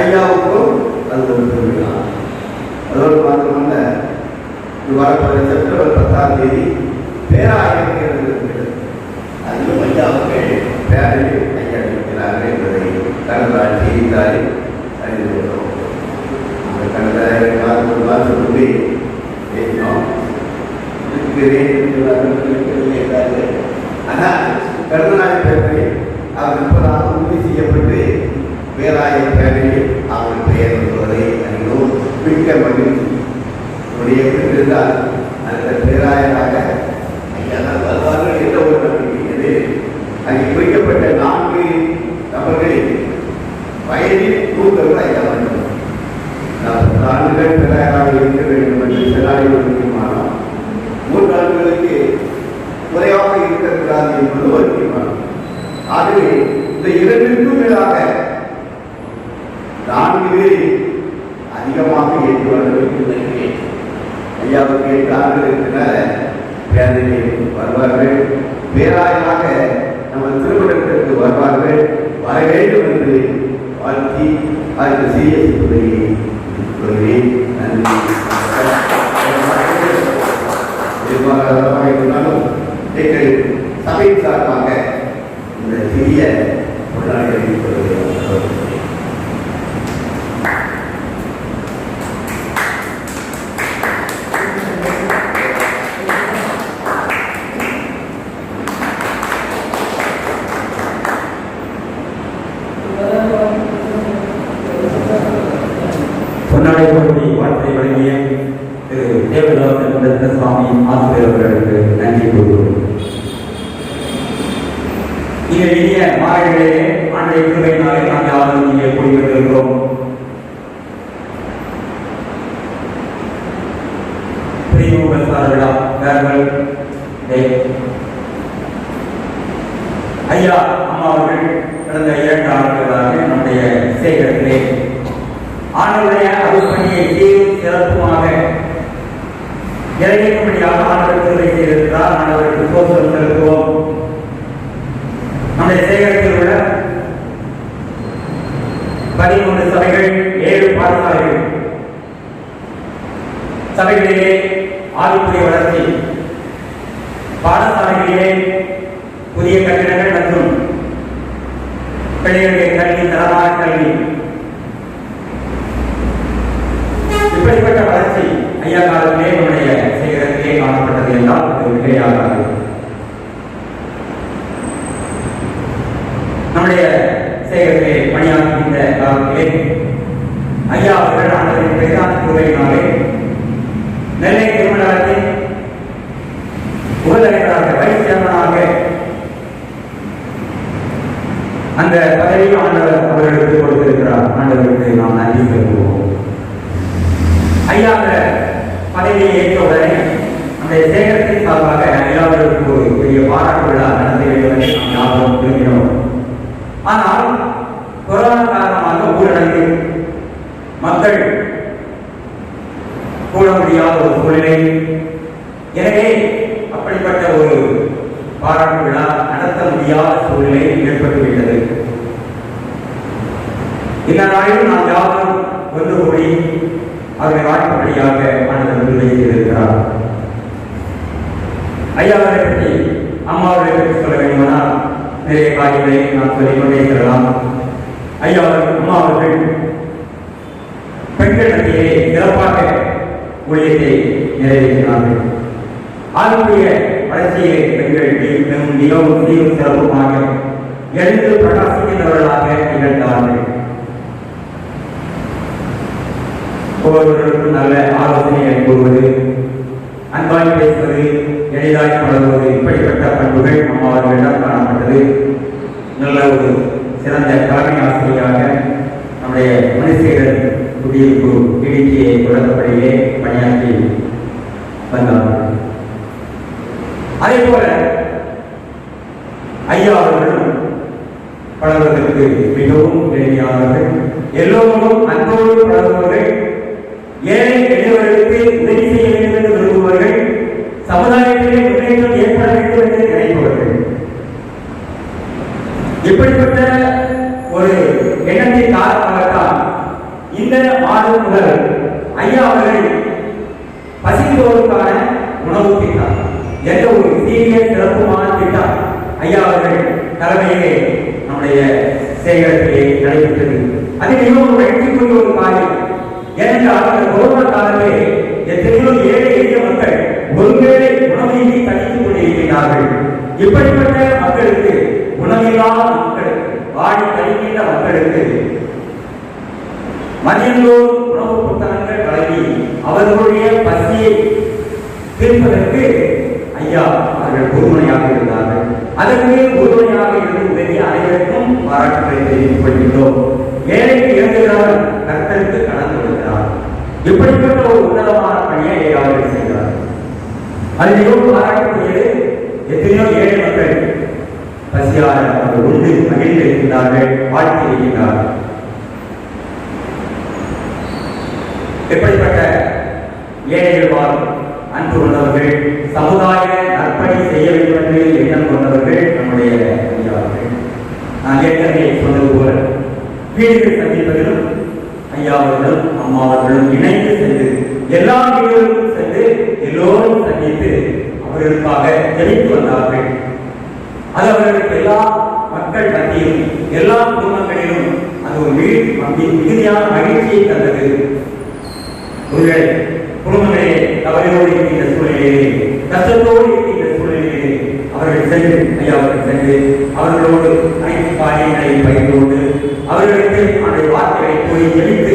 ஐயாவுக்கும் அது ஒரு பெருமை தான். அதோடு மாத்திரமல்ல, வரப்போகிற செப்டம்பர் 10ஆம் தேதி பேராயிரம் இருக்கிறது. அதிலும் ஐயாவுக்கு பேரையில் ஐயா இருக்கிறார்கள் என்பதை கடந்த செய்தித்தாரில் அறிந்து கொண்டோம். கடந்த 4 மாதம் முன்பே பேசினோம். ஆனால் கடந்த நாள் பேரவை அவர் இப்போதாக உறுதி செய்யப்பட்டு பேராய பேரவையில் அவர் பெயர் வருவதை அறிந்தோம். மிக்க மகிழ்ச்சி. இருந்தால் அந்த பேராயராக ஐயாதான் வருவார்கள் என்ற ஒரு நம்பிக்கை. அங்கே குறிக்கப்பட்ட 4 நபர்களில் வயதில் 100 ஐயா வேண்டும். 40 ஆண்டுகள் பேராயராக இருக்க வேண்டும் என்று செல்லாடி தீர்மானம். 3 ஆண்டுகளுக்கு குறைவாக இருக்கக்கூடாது என்பது ஒரு தீர்மானம். ஆகவே இந்த 2க்கும் மேலாக 4 பேரில் அதிகமாக 8 ஆண்டுகளுக்கு ஐயாவுக்கு 8 ஆண்டுகள் இருக்கிறனால பேரவையில் வருவார்கள். பேராயராக நம்ம திருமணத்திற்கு வருவார்கள். வர வேண்டும் என்று வாழ்த்தி அதற்கு சிறிய துறையை சொல்கிறேன். நன்றி. இருந்தாலும் எங்கள் சபையின் சார்பாக இந்த சிறிய கொண்டாடுகளை சொல்கிறேன். வார்த்தை வழங்கிய திரு தேவதாச சுவாமி ஆசிரியர் அவர்களுக்கு நன்றி கூறுகிறோம். இந்த இனிய மாலைகளிலே ஆண்டை கிருபையினாலே நாம் யாரும் இங்கே கூடியிருக்கிறோம். விழா வேர்கள் ஐயா அம்மா அவர்கள் கடந்த 2 ஆண்டுகளாக நம்முடைய சேகரத்திலே ஆண்டவருடைய அருள்பணியை சீரும் சிறப்புமாக நிறைவேற்றும்படியாக ஆண்டவர் கிருபை செய்திருக்கிறார். ஆண்டவருக்கு ஸ்தோத்திரம் செலுத்துவோம். நம்முடைய சேகரத்தில் உள்ள 13 சபைகள், 7 பாடசாலைகள், சபைகளிலே ஆவிக்குரிய வளர்ச்சி, பாடசாலைகளிலே புதிய கட்டிடங்கள் மற்றும் பிள்ளைகளுடைய கல்வி, தரமான கல்வி, இப்படிப்பட்ட வளர்ச்சி ஐயா காலத்திலே நம்முடைய சேகரத்திலே காணப்பட்டது என்றால் அது மிகையாகாது. நம்முடைய சேகரத்திலே பணியாற்றுகின்ற காலத்திலே ஐயா அவர்கள் ஆண்டவரின் பெரிதான கிருபையினாலே நெல்லை திருமணத்தின் உபதலைவராக வைஸ் சேர்மனாக அந்த பதவியை ஆண்டவர் அவர்களுக்கு கொடுத்திருக்கிறார். ஆண்டவருக்கு நாம் நன்றி செலுத்துவோம். ஐயா அந்த பதவியை ஏற்ற உடனே அந்த சேகரத்தின் சார்பாக ஐயாவிற்கு ஒரு பெரிய பாராட்டு விழா நடத்த வேண்டும் என்று நாம் யாரும் விரும்பினோம். ஆனால் கொரோனா காரணமாக ஊரடங்கு, மக்கள் கூட முடியாத ஒரு சூழ்நிலை. எனவே அப்படிப்பட்ட ஒரு பாராட்டு விழா நடத்த முடியாத சூழ்நிலை ஏற்பட்டுவிட்டது. இந்த நாளில் நாம் யாரும் ஒன்று கூடி அவரை வாழ்க்கைப்படியாக ஆண்டவர் விருதை செய்திருக்கிறார். ஐயா அவரை பற்றி, அம்மா அவரை பற்றி சொல்ல வேண்டுமானால் நிறைய காரியங்களை நாம் சொல்லிக்கொண்டே செல்லலாம். ஐயா அவர்கள், அம்மா அவர்கள் பெண்கள் மத்தியிலே சிறப்பாக ஊழியத்தை நிறைவேற்றினார்கள். ஆளுடைய வளர்ச்சியிலே பெண்கள் மிகவும் சீரும் சிறப்புமாக எழுந்து பிரகாசிக்கின்றவர்களாக நிகழ்ந்தார்கள். ஒவ்வொருவருக்கும் நல்ல ஆலோசனைகளை கூறுவது, அன்பாய் பேசுவது, எளிதாய் பழகுவது இப்படிப்பட்ட பண்புகள் அம்மா அவர்களிடம் காணப்பட்டது. நல்ல ஒரு சிறந்த தலைமை ஆசிரியராக நம்முடைய மனுஷேகர் குடியிருப்பு இடிக்கையை தொடர்படியே பணியாற்றி வந்தார்கள். அதே போல ஐயா அவர்களும் பழகுவதற்கு மிகவும் எளிமையானவர்கள், எல்லோரும் அன்போடு பழகுபவர்கள், ஏழை எளியவர்களுக்கு உதவி செய்ய வேண்டும் என்று விரும்புபவர்கள், சமுதாயத்திலே முன்னேற்றம் ஏற்பட வேண்டும் என்று நினைப்பவர்கள். இப்படிப்பட்ட ஒரு எண்ணத்தின் காரணமாகத்தான் இந்த ஆண்டு முதல் ஐயா அவர்கள் பசித்தோருக்கான உணவு திட்டம் என்ற ஒரு சீரிய சிறப்புமான திட்டம் ஐயா அவர்கள் தலைமையிலே நம்முடைய சேகரத்திலே நடைபெற்றது. அது மிகவும் வெற்றிக்குரிய ஒரு காரியம். ஏனென்றால் அந்த கொரோனா காலத்திலே எத்தனையோ ஏழை எளிய மக்கள் ஒருவேளை உணவின்றி தனித்துக் கொண்டிருக்கிறார்கள். இப்படிப்பட்ட மக்களுக்கு, உணவில்லாத மக்களுக்கு, வாடி கழிக்கின்ற மக்களுக்கு மதியந்தோர் உணவு புத்தகங்கள் வழங்கி அவர்களுடைய பசியை தீர்ப்பதற்கு ஐயா அவர்கள் உறுதுணையாக இருந்தார்கள். அதற்கு உறுதுணையாக இருந்து உதவி அனைவருக்கும் பாராட்டுகளை தெரிவித்துக் கொள்கின்றோம். ஏழைக்கு இறங்குகிறார், கர்த்தருக்கு கடன் கொடுக்கிறார். இப்படிப்பட்ட ஒரு உன்னதமான பணியை அவர்கள் செய்தார். அது மிகவும் பாராட்டக்கூடியது. எத்தனையோ ஏழை மக்கள் பசியார அவர்கள் உண்டு மகிழ்ந்திருக்கிறார்கள், வாழ்த்தி இருக்கின்றார்கள். எப்படிப்பட்ட ஏழைகள் வாழும் அன்பு கொண்டவர்கள், சமுதாய நற்பணி செய்ய வேண்டும் என்று எண்ணம் கொண்டவர்கள் நம்முடைய ஐயாவர்கள். நான் ஏற்கனவே சொன்னது போல வீடுகள் சந்திப்பதிலும் ஐயாவர்களும் அம்மாவர்களும் இணைந்து சென்று எல்லா வீடுகளுக்கும் சென்று எல்லோரும் சந்தித்து அவர்களுக்காக ஜெபித்து வந்தார்கள். அது அவர்களுக்கு எல்லா மக்கள் மத்தியிலும் எல்லா குடும்பங்களிலும் அது ஒரு மிகுதியான மகிழ்ச்சியை தந்தது. ஒருவேளை குடும்பங்களே கவலையோடு இருக்கின்ற சூழ்நிலையிலே, கஷ்டத்தோடு இருக்கின்ற சூழ்நிலையிலே அவர்கள் சென்று ஐயாவர்கள் சென்று அவர்களோடு அனைத்து காரியங்களையும் பகிர்ந்து கொண்டு அவர்களுக்கு அந்த வார்த்தைகளை கூறி ஜெபித்து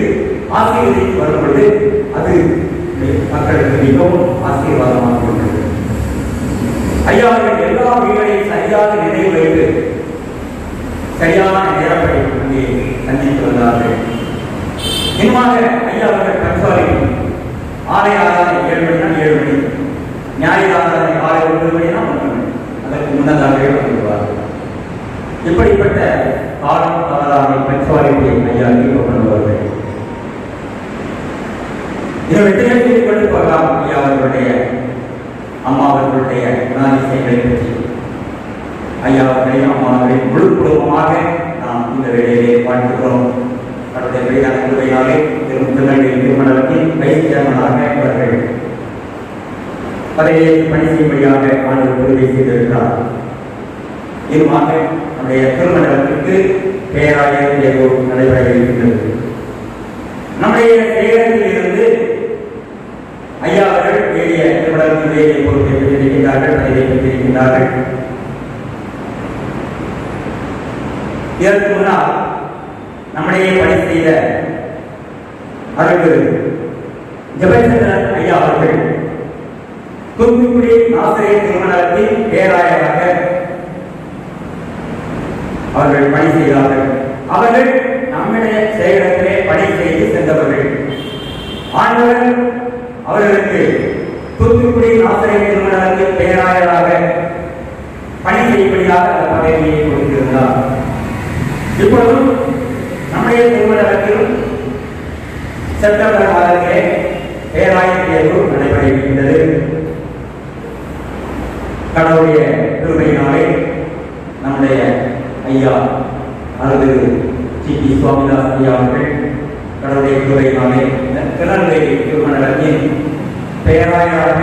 ஆசீர்வதித்து வரும் பொழுது அது மக்களுக்கு மிகவும் ஆசீர்வாதமாக இருந்தது. ஐயாவர்கள் எல்லா வீடுகளையும் சரியாக நினைவு வைத்து சரியான நேரப்படி அங்கே சந்தித்து வந்தார்கள். இன்னுமாக ஐயாவர்கள் கன்சாலி ஆலய ஆராதனை 7 மணினா 7 மணி, ஞாயிறு ஆராதனை காலை 9 மணினா 9 மணி, அதற்கு முன்னதாகவே வந்துவிடுவார்கள். இப்படிப்பட்ட காலம் தவறாமை பஞ்சுவாலிட்டியை ஐயா ஈடுபடுபவர்கள். இதை வெற்றியை செய்து கொண்டு போகலாம். ஐயா அவர்களுடைய அம்மா அவர்களுடைய குணாதிசயங்களை பற்றி ஐயா அவர்களையும் அம்மா அவர்களையும் முழு குடும்பமாக நாம் இந்த வேலையிலே வாழ்த்துகிறோம். அவருடைய பெரியான குழுவையினாலே திருநெல்வேலி திருமணத்தின் வைஸ் சேர்மனாக இவர்கள் பதவியை பணி செய்யும்படியாக ஆண்டு உதவி செய்திருக்கிறார். இதுமாக நம்முடைய திருமணத்திற்கு பேராயர் தேர்வு நடைபெற இருக்கின்றது. நம்முடைய சேகரத்தில் இருந்து ஐயா அவர்கள் ஏறிய திருமணத்தின் வேலையை பொறுப்பை பெற்றிருக்கின்றார்கள், பதவியை பெற்றிருக்கின்றார்கள். இதற்கு முன்னால் நம்முடைய பணி செய்த அருள் ஜெபச்சந்திரன் ஐயா அவர்கள் தூத்துக்குடி நாசரேத் திருமணத்தின் பேராயராக அவர்கள் பணி செய்தார்கள். அவர்கள் நம்முடைய சேகரத்திலே பணி செய்து சென்றவர்கள். ஆண்டவர் அவர்களுக்கு தூத்துக்குடி நாசரேத் திருமணத்தின் பேராயராக பணி செய்யும்படியாக அந்த பதவியை கொடுத்திருந்தார். இப்பொழுதும் நம்முடைய திருமணத்தில் செப்டம்பர் மாதத்திலே பேராயர் தேர்வு நடைபெற இருக்கின்றது. கடவுளுடைய கிருபையினாலே நம்முடைய ஐயா அருள் சி.டி. சுவாமிதாஸ் ஐயா அவர்கள் கடவுளுடைய கிருபையினாலே திருநெல்வேலி திருமணத்தின் பேராயராக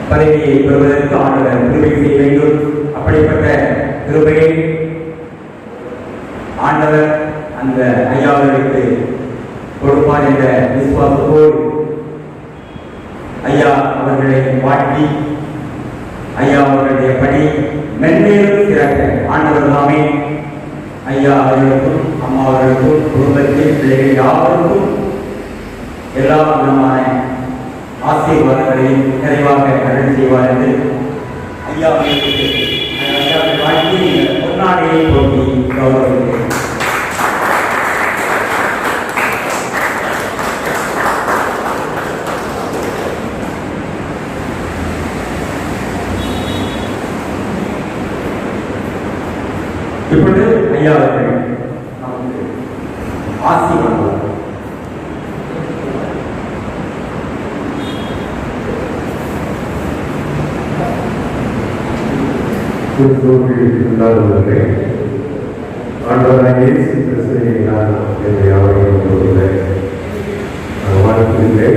பதவியை பெறுவதற்கு ஆண்டவர் கிருபை செய்ய வேண்டும். அப்படிப்பட்ட கிருபையை ஆண்டவர் அந்த ஐயாவர்களுக்கு கொடுப்பார் என்ற விசுவாசத்தோடு ஐயா அவர்களை வாழ்த்தி ஐயா அவர்களுடைய பணி மென்மேலும் சிறக்க ஆண்டவர் தாமே ஐயா அவர்களுக்கும் அம்மா அவர்களுக்கும் குடும்பத்தில் பிள்ளைகள் யாவருக்கும் எல்லா விதமான ஆசீர்வாதங்களை நிறைவாக அருள் செய்வார் என்று ஐயா வாழ்க்கை பொன்னாடியை போட்டி கௌரவிக்கிறேன். இப்பொழுது ஐயா அவர்கள் நமக்கு ஆசி வழங்குவார். கிறிஸ்துவுக்குள்ளானவர்களே, ஆண்டவராகிய இயேசு கிறிஸ்துவை நான் என்னுடைய வாழ்க்கையிலே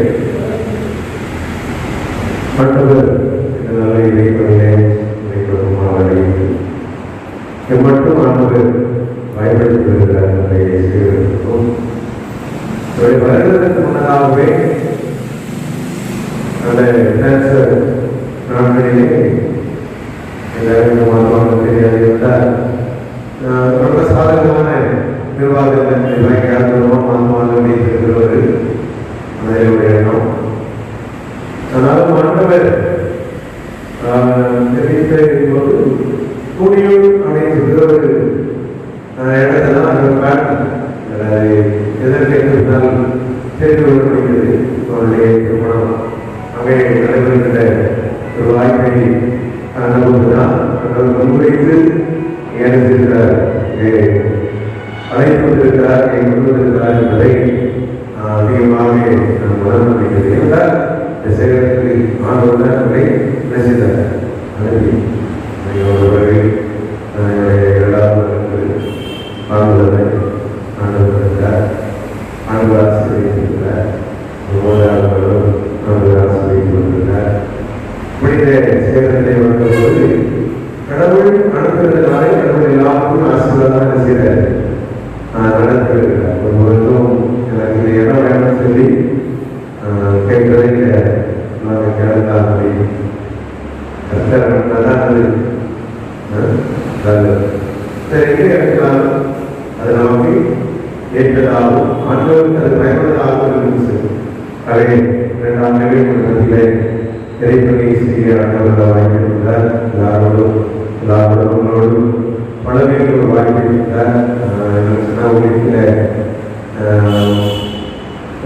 ஆண்டவர் இந்த நல்ல இறைவனிலே இறைவனும் அவரை எம்மட்டும் ஆண்டவர் பயன்படுத்தி வருகிறார் என்பதை செய்வதற்கும் வருவதற்கு முன்னதாகவே அந்த கேன்சர் நாட்களிலே எல்லாரும் தெரியாதிருந்தால் ரொம்ப சாதகமான நிர்வாகத்தை பயங்கரமாக மாதமாக வைத்திருக்கிறவர் அதனுடைய எண்ணம். ஆனாலும் ஆண்டவர் தெரிவித்தபோது கூடியூர் அப்படின்னு சொல்கிற ஒரு இடத்துல எதற்கு இருந்தால் தெரிந்து கொள்ளப்படுகிறது. அவருடைய திருமணம் அங்கே நடைபெறுகின்ற ஒரு வாய்ப்பை நம்புவதுதான் முன்வைத்து ஏற்றிருக்கிறார், அழைத்து வந்திருக்கிறார், கொண்டிருக்கிறார் என்பதை அதிகமாக நாம் உணர்ந்து முடிகிறது. என்றால் இந்த சேகரத்துக்கு ஆண்டவர் அவரை நினைச்சிட்டார். அனுப்பி ஒருவரை இரண்டாவது ஆண்டுகளை ஆண்டவர் ஆண்டு ஆசிரியர் மூன்றாவது ஆண்டு ஆசிரியர் கொண்டிருக்கிறார். புனித சேகரத்தை வந்தபோது கடவுள் அனுப்புவதனாலே கடவுள் எல்லாருக்கும் ஆசீர்வாதம் செய்கிறார், நடத்திருக்கிறார். ஒருவருக்கும் எனக்கு இந்த இடம் வேணும்னு சொல்லி கேட்கவே இல்லை. எங்கே எடுத்தாலும் அது நமக்கு ஏற்றதாகவும் மற்றவருக்கு அது பயனுள்ளதாகவும் அதை 2 ஆண்டுகள் மத்தியிலே திரைப்பணி செய்ய ஆண்டவர்கள் வாய்ப்பிருந்தார். எல்லாரோடும் பலவேறு ஒரு வாய்ப்பிருந்தார்.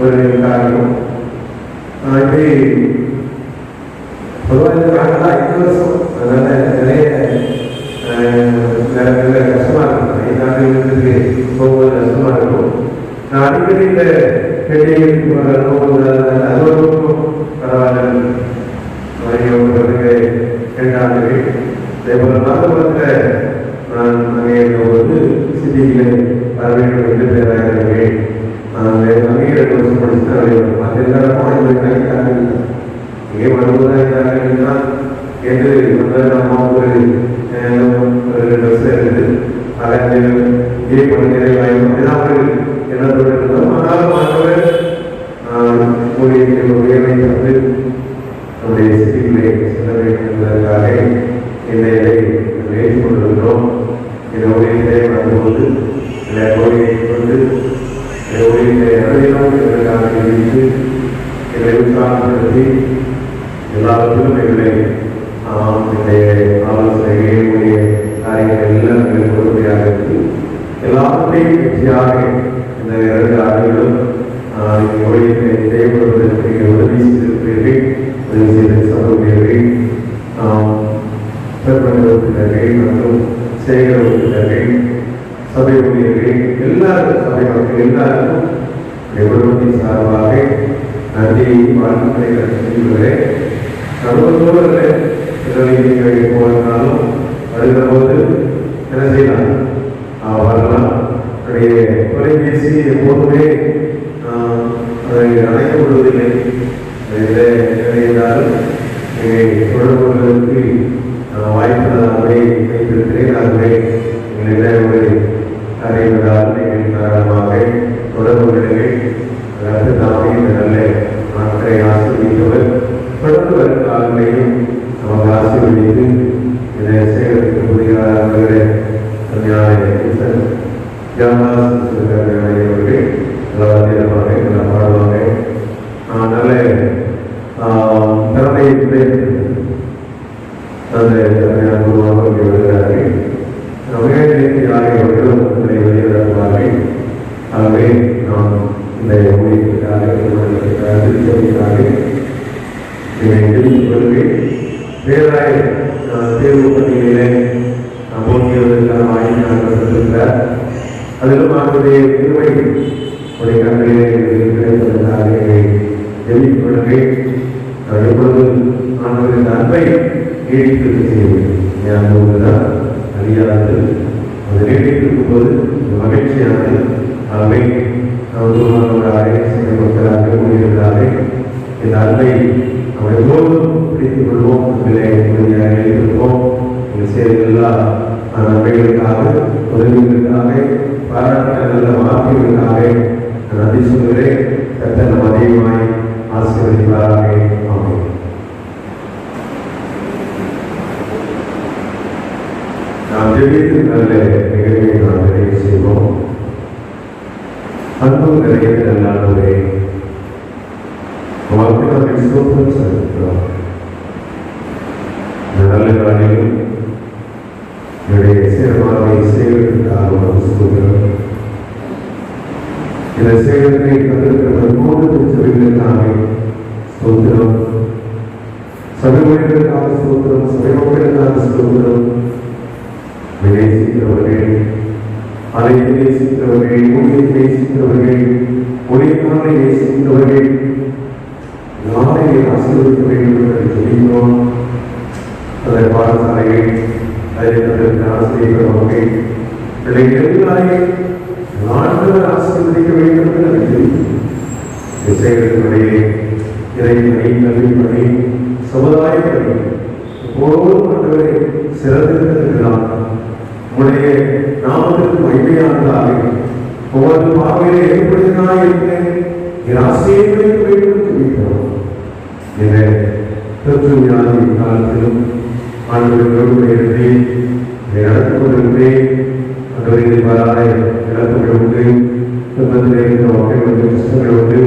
ஒரு காரணம் இப்படி பொதுவாக இந்த நாட்கள் 5 வருஷம், அதனால நிறைய கஷ்டமா இருக்கும். 5 ஆண்டுகளுக்கு போகும்போது கஷ்டமா இருக்கும். நான் அடிக்கடி இந்த பெட்டிகளுக்கு போகும்போது அது ஒரு பரவாயில்ல. 2 ஆண்டுகள் இதேபோல நாகபுரத்தில் நான் அங்கே போது சித்திகளை வர வேண்டும் என்று பேராக அங்கே 2 வருஷம் படிச்சுட்டு மற்ற இங்கே வருவதாக என்று நம்ம ஒரு 2 வருஷம் இருக்குது. அதை இதே பண்ணுகிற வாய்ப்பு எண்ணத்தோடு இருந்தோம். ஆனாலும் ஆண்டவர் உயர்வை தந்து நம்முடைய சித்திகளை செல்ல வேண்டும் என்பதற்காக இந்த இதை ஏற்றி கொண்டிருக்கிறோம். இந்த ஊழியத்தை வரும்போது இந்த ஊழியை கொண்டு இந்த ஊழியத்தை அறிவினோம் என்பதற்காக தெரிவித்து இதை உற்சாகப்படுத்தி எல்லாவற்றிலும் எங்களை ஆலோசனைகளுடைய காரியங்கள் எல்லாம் எங்களுக்கு பொறுமையாக இருக்கு. எல்லாவற்றையும் வெற்றியாக இந்த 2 ஆண்டுகளும் ஊழியத்தை செயல்படுவதற்கு உதவி செய்திருக்கிறீர்கள். உதவி செய்த சகோதரர்கள், பெருமக்கள் மற்றும் சேகர உறுப்பினர்கள், சபை ஊழியர்கள், எல்லாரும் சபை மக்கள் எல்லாருக்கும் குடும்பத்தின் சார்பாக நன்றி வாழ்த்துக்களை தெரிவிக்கிறேன். நீங்கள் போனாலும் வருகிற போது என்ன செய்யலாம், வரலாம். என்னுடைய தொலைபேசி எப்போதுமே அதை அழைக்கப்படுவதில்லை. இருந்தாலும் தொடர்பு கொள்வதற்கு வாய்ப்பு நான் வைத்திருக்கிறேன். ஆகவே எங்களிடம் ஒரு அறிவதால் நீங்கள் தாராளமாக தொடர்பு கொள்ளுங்கள். அடுத்து தாமே இந்த நல்ல நாட்களை ஆசிரியவர் தொடர்ந்து வரும் காலங்களையும் நமக்கு ஆசீர்வதித்து இதை சேகரிக்க புதிய அவர்கள் நல்ல பாடுவாங்க. நல்ல குருவாக வருகிறார்கள். அவர்களும் உங்களை வெளியிடுவார்கள். ஆகவே நாம் இந்த ஊழியத்திற்காக வேறாய் தேர்வு பட்டியலிலே போட்டியதற்கான வாய்ப்பு அதிலும் அவருடைய திருவை உடைய கண்களிலே கிடைப்பதற்காக ஜெபிக்கொள்கை எப்பொழுது ஆண்டவரின் அன்பை நீடித்து செய்வதுதான் அறியாது. அது நீடித்திருக்கும் போது மகிழ்ச்சியானது. அவை மக்களாக ஊழியர்களாக இந்த அன்பை நம்ம எப்போதும் பிடித்துக் கொள்வோம். இருப்போம். எல்லா நன்மைகளுக்காக உதவிகளுக்காக பாராட்டுகளுக்காக வார்த்தைகளுக்காக நன்றி சொல்கிறேன். கர்த்தர் அதிகமாய் ஆசீர்வதிப்பாராக. ஆமென். நாம் ஜெபித்து நல்ல நிகழ்வை நாம் நிறைவு செய்வோம். அன்பு நிறைய நல்லானவரே, உமக்கு நாங்கள் ஸ்தோத்திரம் செலுத்துகிறோம். நல்ல நாளிலும் என்னுடைய சிறப்பாக சேவைக்காக ஸ்தோத்திரம். இந்த சேவத்தை கண்டிருக்கிற மூன்று திருச்சபைகளுக்காக ஸ்தோத்திரம். சபைகளுக்காக ஸ்தோத்திரம். சபைகளுக்காக ஸ்தோத்திரம். நேசிக்கிறவர்கள், அழைத்து நேசிக்கிறவர்கள், ஊழியத்தை நேசிக்கிறவர்கள், ஊழியக்காரரை நேசிக்கிறவர்கள் நாளை ஆசீர்வதிக்க வேண்டும் என்று சொல்கிறோம். அதை பாடசாலைகள் அதற்கு ஆசிரியர்கள் பிள்ளைகள் எல்லாரையும் ஆண்டவர் ஆசீர்வதிக்க வேண்டும் என்று அறிவிக்கிறோம். இசைகளுடைய இறைப்பணி, கல்விப்பணி, சமுதாய பணி எப்போதும் ஆண்டவரை சிறந்திருக்கிறார். உடைய நாமத்திற்கு மகிமையானதாக ஒவ்வொரு பார்வையிலே ஏற்படுத்தினாய் இருக்கிறேன். ஆசீர்வதிக்க வேண்டும் என்று சொல்கிறோம். இந்த தொற்று வியாதி காலத்திலும் ஆண்டவர்களுடைய நடந்து கொண்டிருக்கிறேன். ஆண்டவரின் வராத இழப்புகள் உண்டு, துன்பத்திலே இருந்த மக்கள் கஷ்டங்கள் உண்டு.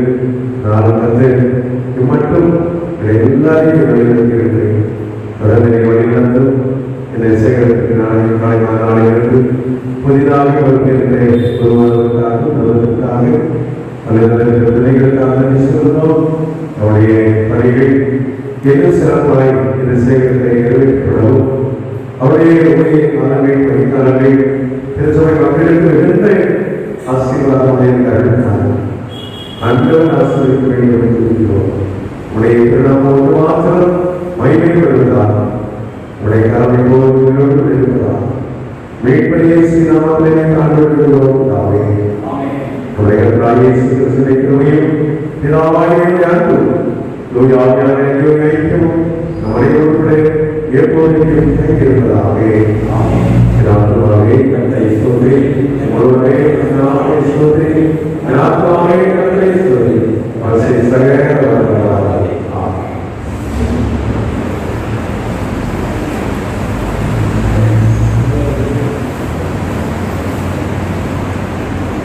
நான் வந்து மட்டும் எல்லாரையும் வழிநடத்தியிருக்கிறேன். தொடர்ந்து வழிநடத்தும் இந்த சேகரத்துக்கு நாளையிலிருந்து புதிதாக உருவாவதற்காக அல்லது பிள்ளைகளுக்காக சொல்லுவோம். அவருடைய பணிகள் எது சிறப்பாய் இந்த சேகரத்தை நிறைவேற்றப்படவும் அவருடைய காலங்கள் பணிக்காலங்கள் திருச்சபை மக்களுக்கு மிகுந்த ஆசீர்வாதமாக கருதினார். அன்புடன் ஆசீர்வதிக்க வேண்டும் என்று சொல்கிறோம். உடைய திருநாமோடு மாத்திரம் மகிமைப்படுவதால் உடைய கடமை போது இருக்கிறார். மீட்படியை சீனாமத்திலே காண்பிக்கிறோம். உடைய சிலைக்கிறவையும் பிதாவாகிய அன்பு நம்முடைய எப்போதும்